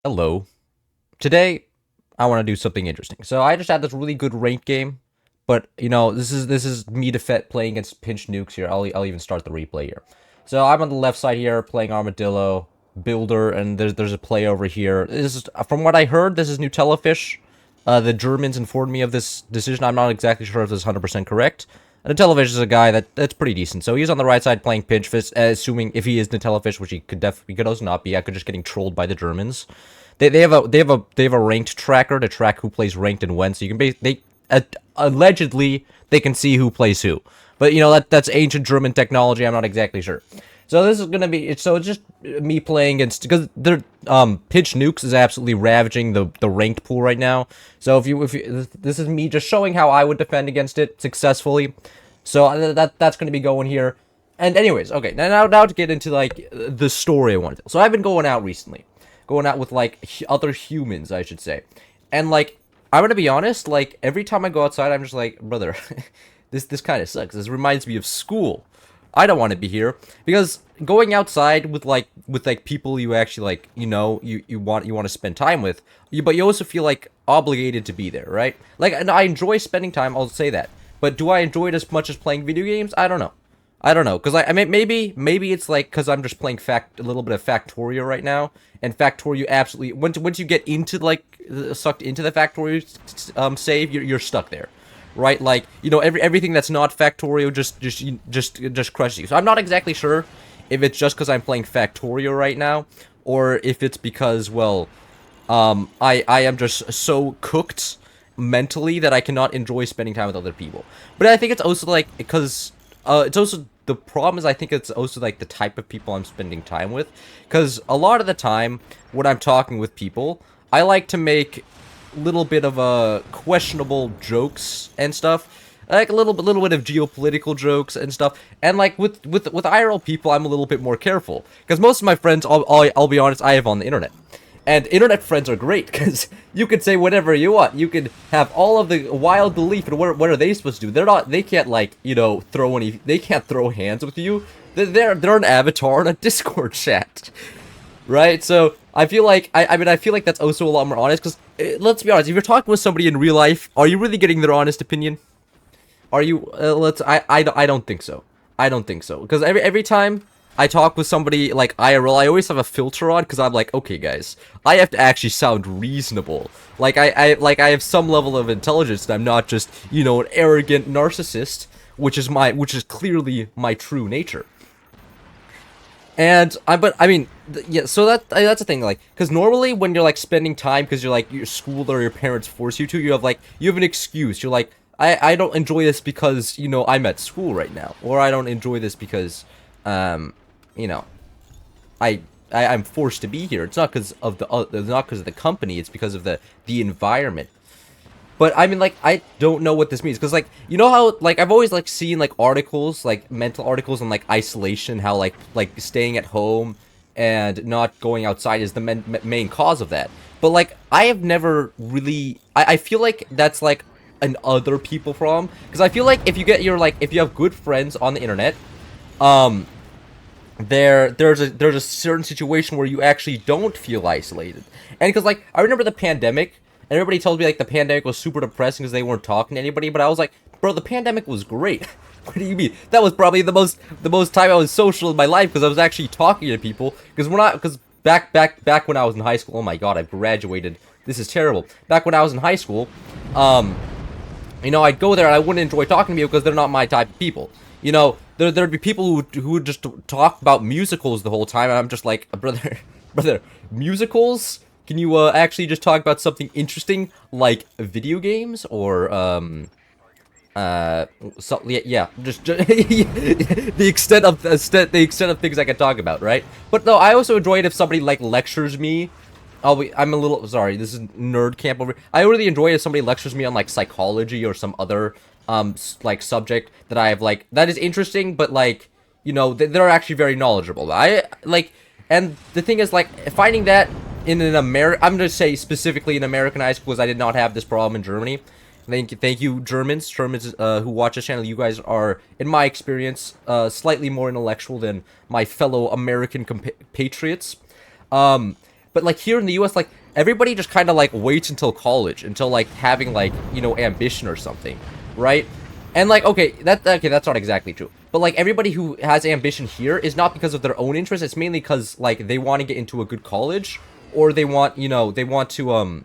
Hello. Today, I want to do something interesting. So I just had this really good ranked game, but this is me playing against pinch nukes here. I'll even start the replay here. So I'm on the left side here playing Armadillo, Builder, and there's a play over here. This is, from what I heard, this is Nutellafish. The Germans informed me of this decision. I'm not exactly sure if this is 100% correct. Nutellafish is a guy that's pretty decent. So he's on the right side playing Pinchfish, assuming if he is Nutellafish, which he could also not be. I could just getting trolled by the Germans. They have a ranked tracker to track who plays ranked and when. So you can allegedly they can see who plays who. But that's ancient German technology. I'm not exactly sure. So this is gonna be it's just me playing against because they're pitch nukes is absolutely ravaging the ranked pool right now. So if you this is me just showing how I would defend against it successfully. So that's gonna be going here. And anyways, okay, now to get into like the story I wanted to tell. So I've been going out recently, going out with like other humans, I should say, and like I'm gonna be honest, like every time I go outside, I'm just like, brother, this kind of sucks. This reminds me of school. I don't want to be here because going outside with people you actually like, you want to spend time with, but you also feel like obligated to be there, right? Like, and I enjoy spending time, I'll say that. But do I enjoy it as much as playing video games? I don't know. I don't know, because I mean, maybe it's like because I'm just playing a little bit of Factorio right now, and Factorio absolutely once you get into like sucked into the Factorio save, you're stuck there, right? Like everything that's not Factorio just crushes you. So I'm not exactly sure if it's just because I'm playing Factorio right now, or if it's because I am just so cooked mentally that I cannot enjoy spending time with other people. But I think it's also like because it's also the problem is I think it's also like the type of people I'm spending time with, because a lot of the time when I'm talking with people, I like to make little bit of questionable jokes and stuff, like a little bit of geopolitical jokes and stuff. And like with IRL people, I'm a little bit more careful because most of my friends, I'll be honest, I have on the internet. And internet friends are great because you can say whatever you want. You can have all of the wild belief, and what are they supposed to do? They can't like they can't throw hands with you. They're an avatar in a Discord chat, right? So I feel like I feel like that's also a lot more honest because let's be honest, if you're talking with somebody in real life, are you really getting their honest opinion? Are you? I don't think so. I don't think so because every time I talk with somebody like IRL, I always have a filter on because I'm like, okay, guys, I have to actually sound reasonable. Like I have some level of intelligence, and I'm not just an arrogant narcissist, which is clearly my true nature. And but I mean, yeah. So that's the thing, like, because normally when you're like spending time, because you're like your school or your parents force you to, you have an excuse. You're like, I don't enjoy this because I'm at school right now, or I don't enjoy this because, you know, I, I'm forced to be here. It's not because of the company. It's because of the environment. But I mean, like, I don't know what this means because, like, you know how like I've always like seen like articles, like mental articles on like isolation, how like staying at home and not going outside is the main cause of that. But like, I have never really. I feel like that's like an other people problem because I feel like if you have good friends on the internet, um, there's a certain situation where you actually don't feel isolated. And because like I remember the pandemic, and everybody tells me like the pandemic was super depressing because they weren't talking to anybody, but I was like, bro, the pandemic was great. What do you mean? That was probably the most time I was social in my life because I was actually talking to people. Because back when I was in high school, oh my god, I've graduated. This is terrible. Back when I was in high school, um, I'd go there and I wouldn't enjoy talking to people because they're not my type of people. There'd be people who would just talk about musicals the whole time, and I'm just like, brother, brother, musicals? Can you actually just talk about something interesting like video games or yeah, just the extent of things I can talk about, right? But no, I also enjoy it if somebody like lectures me. I'm a little sorry. This is nerd camp over. I really enjoy it if somebody lectures me on like psychology or some other like subject that I have like that is interesting, but like they're actually very knowledgeable. I like, and the thing is like finding that in an I'm gonna say specifically in American high schools, I did not have this problem in Germany. Thank you, Germans who watch this channel. You guys are, in my experience, slightly more intellectual than my fellow American compatriots. Um, But like here in the US, like everybody just kind of like waits until college, until like having like, you know, ambition or something, right? And like, okay, that's not exactly true. But like everybody who has ambition here is not because of their own interest. It's mainly because like they want to get into a good college, or they want, you know, they want to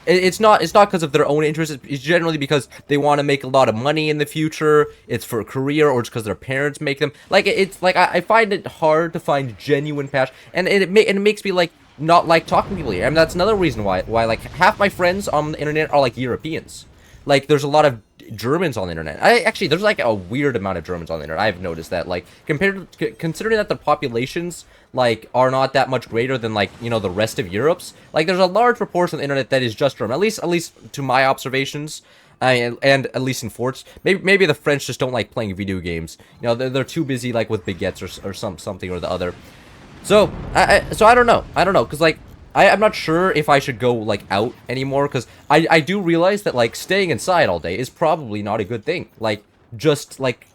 it's not because of their own interest. It's generally because they want to make a lot of money in the future. It's for a career, or it's because their parents make them. Like it's like I find it hard to find genuine passion, and it makes me like not like talking to people here. And that's another reason why like half my friends on the internet are like Europeans. Like there's a lot of Germans on the internet. There's like a weird amount of Germans on the internet. I've noticed that, like, considering that the populations like are not that much greater than, like, you know, the rest of Europe's. Like there's a large proportion of the internet that is just German. At least to my observations. And at least in Forts, maybe the French just don't like playing video games. You know, they're too busy like with baguettes or something or the other. So I don't know, because like I'm not sure if I should go like out anymore, because I do realize that like staying inside all day is probably not a good thing. Like just like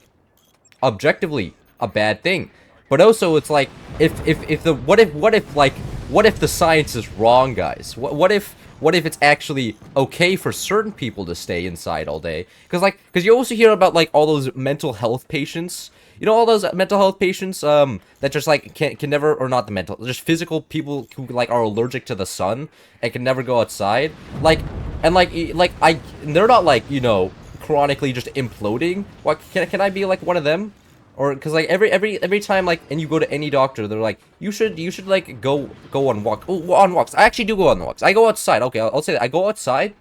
objectively a bad thing. But also it's like if the science is wrong, guys? What if it's actually okay for certain people to stay inside all day? Because you also hear about like all those mental health patients. You know, all those mental health patients that just like can never, or not the mental, just physical people who like are allergic to the sun and can never go outside. Like, and they're not like, you know, chronically just imploding. What can I be like one of them? Or because like every time like, and you go to any doctor, they're like, you should like go on walks. I actually do go on walks. I go outside. Okay, I'll say that I go outside.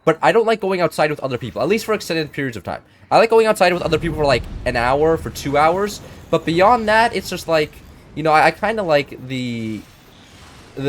But I don't like going outside with other people, at least for extended periods of time. I like going outside with other people for like an hour, for 2 hours. But beyond that, it's just like, you know, I kind of like the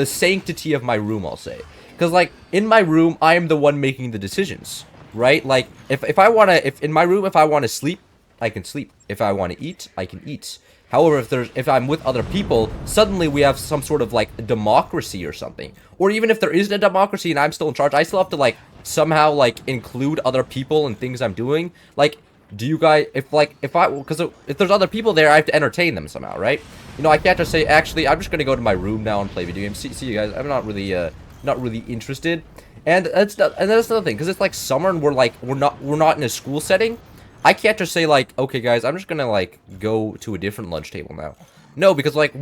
sanctity of my room, I'll say. Because like in my room, I am the one making the decisions, right? Like if in my room, if I want to sleep, I can sleep. If I want to eat, I can eat. However, if I'm with other people, suddenly we have some sort of like democracy or something. Or even if there isn't a democracy and I'm still in charge, I still have to like somehow like include other people in things I'm doing. Like, do you guys, because if there's other people there, I have to entertain them somehow, right? You know, I can't just say, actually, I'm just gonna go to my room now and play video games. See you guys. I'm not really interested. And that's another thing, because it's like summer and we're not in a school setting. I can't just say like, okay guys, I'm just gonna like go to a different lunch table now. No, because like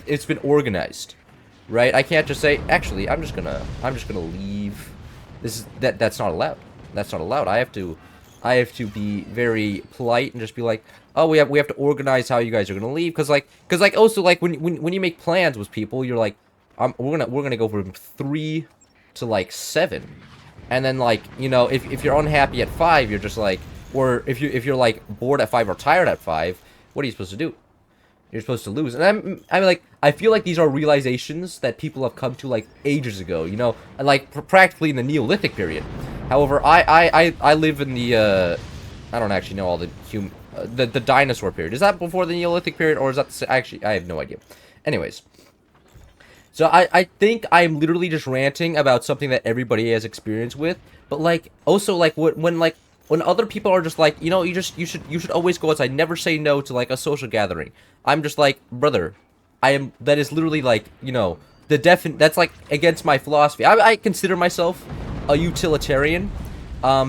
it's been organized, right? I can't just say, actually, I'm just gonna leave. That's not allowed. That's not allowed. I have to be very polite and just be like, oh, we have to organize how you guys are gonna leave, because also like when you make plans with people, you're like, we're gonna go from 3 to like 7, and then like, you know, if you're unhappy at 5, you're just like. Or if you're like bored at 5 or tired at 5, what are you supposed to do? You're supposed to lose. And I'm like, I feel like these are realizations that people have come to like ages ago, you know, like practically in the Neolithic period. However, I live in the I don't actually know all the the dinosaur period. Is that before the Neolithic period, or is that actually, I have no idea. Anyways, so I think I'm literally just ranting about something that everybody has experience with, but like also like when other people are just like, you know, you should always go outside. Never say no to like a social gathering. I'm just like, brother, that is literally like, you know, that's like against my philosophy. I consider myself a utilitarian,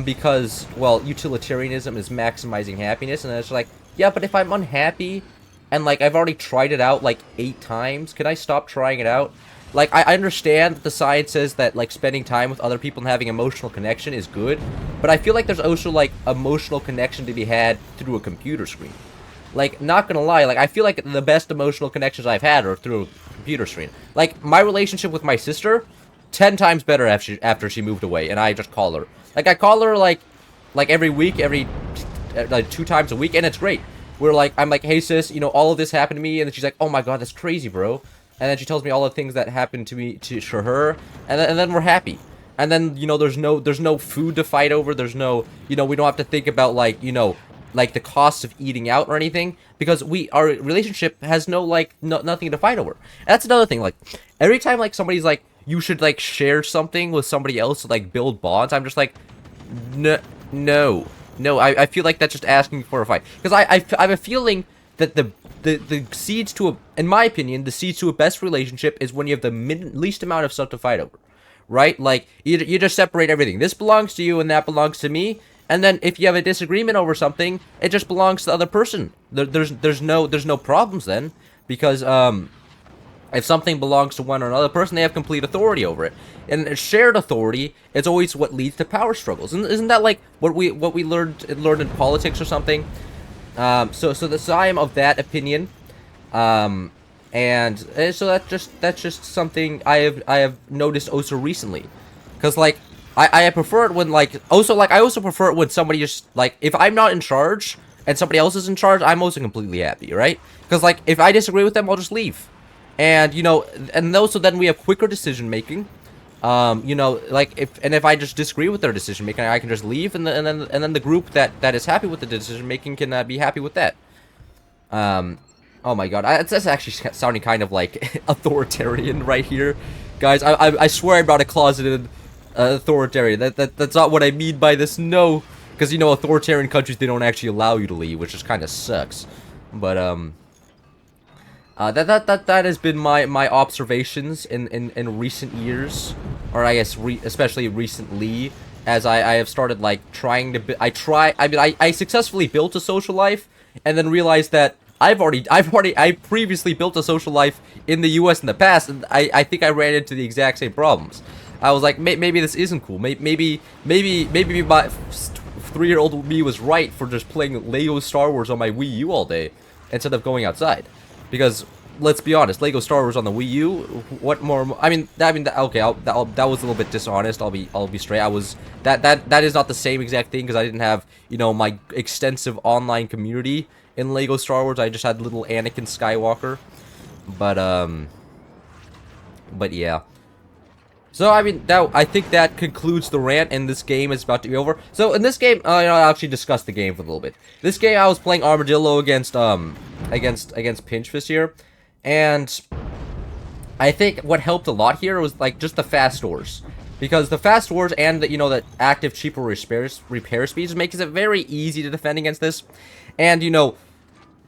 because, well, utilitarianism is maximizing happiness, and it's like, yeah, but if I'm unhappy, and like I've already tried it out like 8 times, can I stop trying it out? Like, I understand that the science says that, like, spending time with other people and having emotional connection is good, but I feel like there's also, like, emotional connection to be had through a computer screen. Like, not gonna lie, like, I feel like the best emotional connections I've had are through a computer screen. Like, my relationship with my sister, 10 times better after she moved away, and I just call her. Like, I call her, like every week, like, 2 times a week, and it's great. I'm like, hey, sis, you know, all of this happened to me, and then she's like, oh my god, that's crazy, bro. And then she tells me all the things that happened to me, to her, and then we're happy. And then, you know, there's no food to fight over. There's no, you know, we don't have to think about, like, you know, like the cost of eating out or anything, because our relationship has nothing to fight over. And that's another thing. Like, every time like somebody's like, you should like share something with somebody else to like build bonds, I'm just like, no. I feel like that's just asking for a fight, because I have a feeling that the seeds to a, in my opinion, the seeds to a best relationship is when you have the least amount of stuff to fight over, right? Like you just separate everything. This belongs to you and that belongs to me. And then if you have a disagreement over something, it just belongs to the other person. There's no problems then, because if something belongs to one or another person, they have complete authority over it. And shared authority is always what leads to power struggles. And isn't that like what we learned in politics or something? So I am of that opinion. So that's just something I have noticed also recently, because like I prefer it when I also prefer it when somebody just like, if I'm not in charge and somebody else is in charge, I'm also completely happy, right? Because like if I disagree with them, I'll just leave. And and also then we have quicker decision making. Like if I just disagree with their decision making, I can just leave, and then the group that is happy with the decision making can be happy with that. Oh my god, that's actually sounding kind of like authoritarian right here, guys. I swear I'm not a closeted authoritarian. That's not what I mean by this. No, because authoritarian countries, they don't actually allow you to leave, which just kind of sucks. But that has been my observations in recent years, or I guess especially recently, as I have started like trying to I successfully built a social life, and then realized that I previously built a social life in the US in the past, and I think I ran into the exact same problems. I was like, maybe this isn't cool. Maybe my 3-year-old me was right for just playing Lego Star Wars on my Wii U all day instead of going outside. Because let's be honest, Lego Star Wars on the Wii U, what more? Okay, that was a little bit dishonest. I'll be straight. That is not the same exact thing, because I didn't have my extensive online community in Lego Star Wars. I just had little Anakin Skywalker. But yeah. So I think that concludes the rant, and this game is about to be over. So in this game, I'll actually discuss the game for a little bit. This game, I was playing Armadillo against Pinchfist here, and I think what helped a lot here was like just the fast doors, because the fast doors and the active cheaper repair speeds makes it very easy to defend against this, and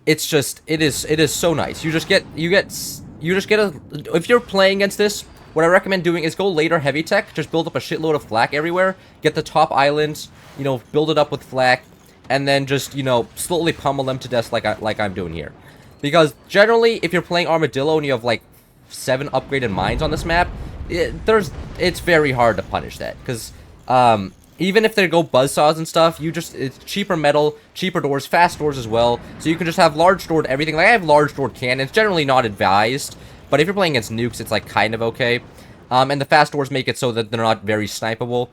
it is so nice. You just get if you're playing against this. What I recommend doing is go later heavy tech, just build up a shitload of flak everywhere, get the top islands, build it up with flak, and then just, slowly pummel them to death like I'm doing here. Because generally, if you're playing Armadillo and you have like 7 upgraded mines on this map, it's very hard to punish that. Because even if they go buzzsaws and stuff, it's cheaper metal, cheaper doors, fast doors as well. So you can just have large doored everything. Like I have large doored cannons, generally not advised. But if you're playing against nukes, it's like kind of okay. And the fast doors make it so that they're not very snipeable.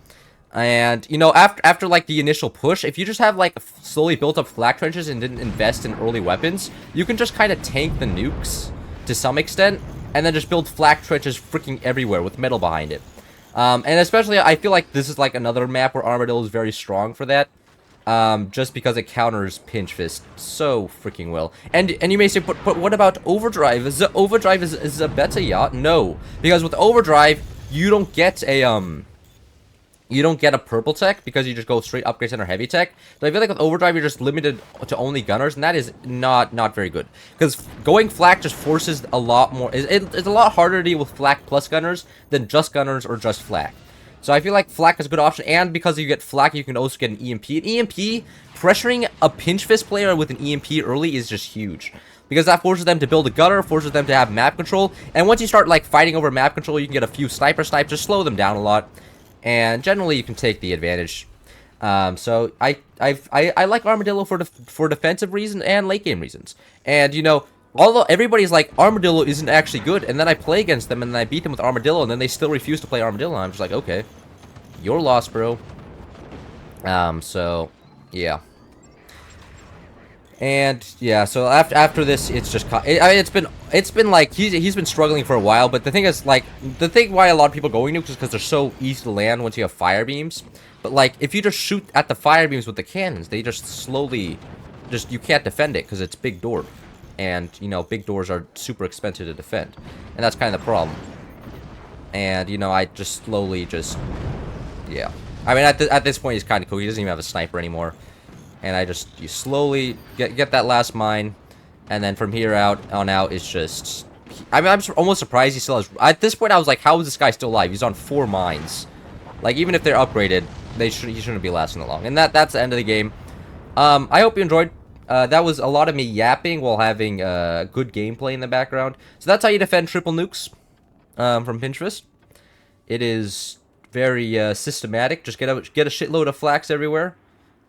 And after like the initial push, if you just have like slowly built up flak trenches and didn't invest in early weapons, you can just kind of tank the nukes to some extent, and then just build flak trenches freaking everywhere with metal behind it. And especially, I feel like this is like another map where Armadillo is very strong for that. Just because it counters Pinch Fist so freaking well. And you may say, but what about Overdrive? Is a better yacht? No, because with Overdrive, you don't get a purple tech, because you just go straight upgrade center heavy tech. So I feel like with Overdrive, you're just limited to only gunners, and that is not very good. Because going flak just forces a lot more. It's a lot harder to deal with flak plus gunners than just gunners or just flak. So I feel like flak is a good option, and because you get flak, you can also get an EMP. An EMP, pressuring a Pinch Fist player with an EMP early is just huge, because that forces them to build a gunner, forces them to have map control, and once you start like fighting over map control, you can get a few sniper snipes, just slow them down a lot, and generally you can take the advantage. So I like Armadillo for defensive reasons and late game reasons, and although everybody's like, Armadillo isn't actually good, and then I play against them, and then I beat them with Armadillo, and then they still refuse to play Armadillo, and I'm just like, okay, you're lost, bro. So, yeah. And, yeah, so after this, it's just, it's been like, he's been struggling for a while, but the thing is, like, the thing why a lot of people go nukes is because they're so easy to land once you have fire beams. But, like, if you just shoot at the fire beams with the cannons, they just slowly, you can't defend it, because it's big door. And, big doors are super expensive to defend. And that's kind of the problem. And, I just slowly yeah. I mean, at this point, he's kind of cool. He doesn't even have a sniper anymore. And you slowly get that last mine. And then from here on out, it's just... I mean, I'm almost surprised he still has... At this point, I was like, how is this guy still alive? He's on 4 mines. Like, even if they're upgraded, he shouldn't be lasting that long. And that's the end of the game. I hope you enjoyed. That was a lot of me yapping while having good gameplay in the background. So that's how you defend triple nukes from Pinterest. It is very systematic. Just get a shitload of flaks everywhere.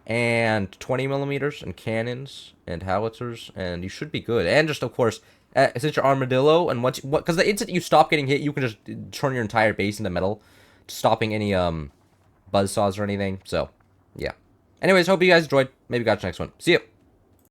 And 20 millimeters and cannons and howitzers, and you should be good. And just, of course, since you're armadillo, and once because the instant you stop getting hit, you can just turn your entire base into metal, stopping any buzzsaws or anything. So, yeah. Anyways, hope you guys enjoyed. Maybe got you next one. See ya.